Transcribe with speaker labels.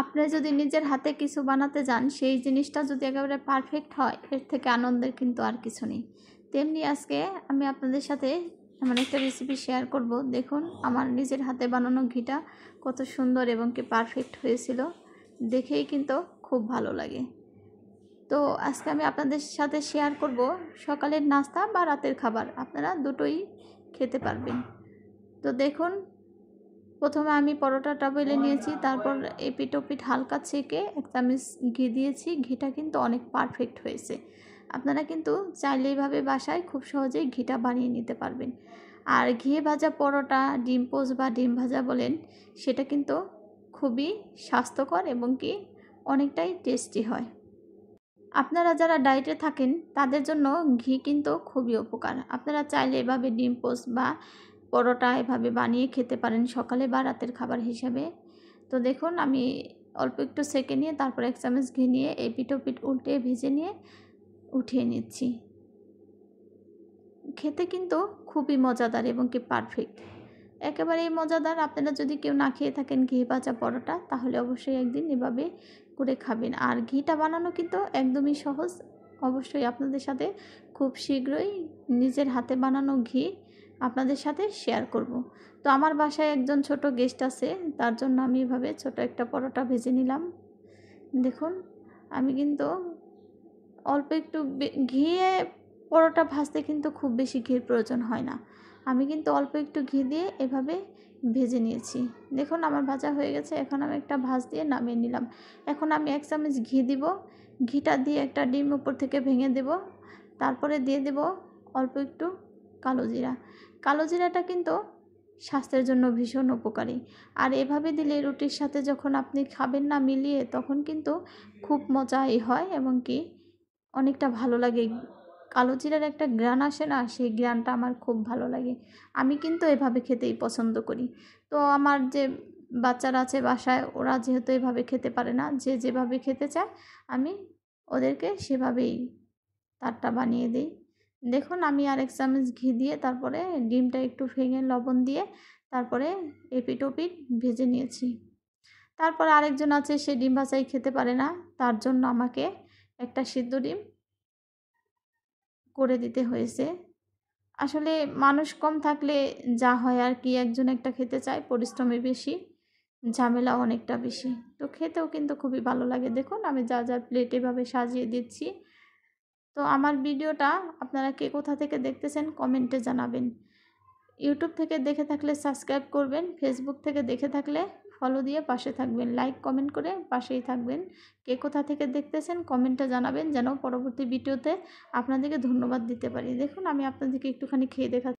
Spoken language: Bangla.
Speaker 1: আপনি যদি নিজের হাতে কিছু বানাতে যান, সেই জিনিসটা যদি একেবারে পারফেক্ট হয়, এর থেকে আনন্দের কিন্তু আর কিছু নেই। তেমনি আজকে আমি আপনাদের সাথে এমন একটা রেসিপি শেয়ার করব। দেখুন আমার নিজের হাতে বানানো ঘিটা কত সুন্দর এবং কি পারফেক্ট হয়েছিল, দেখেই কিন্তু খুব ভালো লাগে। তো আজকে আমি আপনাদের সাথে শেয়ার করব সকালের নাস্তা বা রাতের খাবার, আপনারা দুটোই খেতে পারবেন। তো দেখুন, প্রথমে আমি পরোটাটা বেলে নিয়েছি, তারপর এপিঠ ওপিঠ হালকা ছেঁকে 1 চামচ ঘি দিয়েছি। ঘিটা কিন্তু অনেক পারফেক্ট হয়েছে। আপনারা কিন্তু চাইলে এইভাবে বাসায় খুব সহজেই ঘিটা বানিয়ে নিতে পারবেন। আর ঘি ভাজা পরোটা, ডিম পোচ বা ডিম ভাজা বলেন, সেটা কিন্তু খুবই স্বাস্থ্যকর এবং কি অনেকটাই টেস্টি হয়। আপনারা যারা ডায়েটে থাকেন তাদের জন্য ঘি কিন্তু খুবই উপকার। আপনারা চাইলে এভাবে ডিম পোচ বা পরোটা এভাবে বানিয়ে খেতে পারেন সকালে বা রাতের খাবার হিসেবে। তো দেখুন আমি অল্প একটু সেঁকে নিয়ে তারপর 1 চামচ ঘি নিয়ে এপিঠ ওপিঠ উল্টে ভেজে নিয়ে উঠিয়ে নিচ্ছি। খেতে কিন্তু খুবই মজাদার এবং কি পারফেক্ট, একেবারেই মজাদার। আপনারা যদি কেউ না খেয়ে থাকেন ঘি ভাজা পরোটা, তাহলে অবশ্যই একদিন এভাবে করে খাবেন। আর ঘিটা বানানো কিন্তু একদমই সহজ। অবশ্যই আপনাদের সাথে খুব শীঘ্রই নিজের হাতে বানানো ঘি আপনাদের সাথে শেয়ার করব। তো আমার বাসায় একজন ছোট গেস্ট আছে, তার জন্য আমি এভাবে ছোট একটা পরোটা ভেজে নিলাম। দেখুন আমি কিন্তু অল্প একটু ঘিয়ে পরোটা ভাজতে কিন্তু খুব বেশি ঘির প্রয়োজন হয় না। আমি কিন্তু অল্প একটু ঘি দিয়ে এভাবে ভেজে নিয়েছি। দেখুন আমার ভাজা হয়ে গেছে। এখন আমি একটা ভাঁজ দিয়ে নামিয়ে নিলাম। এখন আমি 1 চামচ ঘি দিব। ঘিটা দিয়ে একটা ডিম উপর থেকে ভেঙে দেব। তারপরে দিয়ে দেব অল্প একটু কালো জিরা। কালো জিরাটা কিন্তু স্বাস্থ্যের জন্য ভীষণ উপকারী। আর এভাবে দিলে রুটির সাথে যখন আপনি খাবেন না মিলিয়ে, তখন কিন্তু খুব মজাই হয় এবং কি অনেকটা ভালো লাগে। কালো জিরার একটা ঘ্রাণ আসে না, সেই ঘ্রাণটা আমার খুব ভালো লাগে। আমি কিন্তু এভাবে খেতেই পছন্দ করি। তো আমার যে বাচ্চারা আছে বাসায়, ওরা যেহেতু এভাবে খেতে পারে না, যে যেভাবে খেতে চায় আমি ওদেরকে সেভাবেই তারটা বানিয়ে দিই। দেখুন আমি আর 1 চামচ ঘি দিয়ে তারপরে ডিমটা একটু ভেঙে লবণ দিয়ে তারপরে এপিঠ ওপিঠ ভেজে নিয়েছি। তারপর আরেকজন আছে, সে ডিম ভাজাই খেতে পারে না, তার জন্য আমাকে একটা সিদ্ধ ডিম করে দিতে হয়েছে। আসলে মানুষ কম থাকলে যা হয় আর কি, একজন একটা খেতে চায়, পরিশ্রমী বেশি, ঝামেলা অনেকটা বেশি। তো খেতেও কিন্তু খুবই ভালো লাগে। দেখুন আমি যা যা প্লেট এভাবে সাজিয়ে দিচ্ছি। তো আমার ভিডিওটা আপনারা কে কোথা থেকে দেখতেছেন কমেন্টে জানাবেন। ইউটিউব থেকে দেখে থাকলে সাবস্ক্রাইব করবেন, ফেসবুক থেকে দেখে থাকলে ফলো দিয়ে পাশে থাকবেন, লাইক কমেন্ট করে পাশেই থাকবেন। কে কোথা থেকে দেখতেছেন কমেন্টে জানাবেন, যেন পরবর্তী ভিডিওতে আপনাদেরকে ধন্যবাদ দিতে পারি। দেখুন আমি আপনাদেরকে একটুখানি খেয়ে দেখাচ্ছি।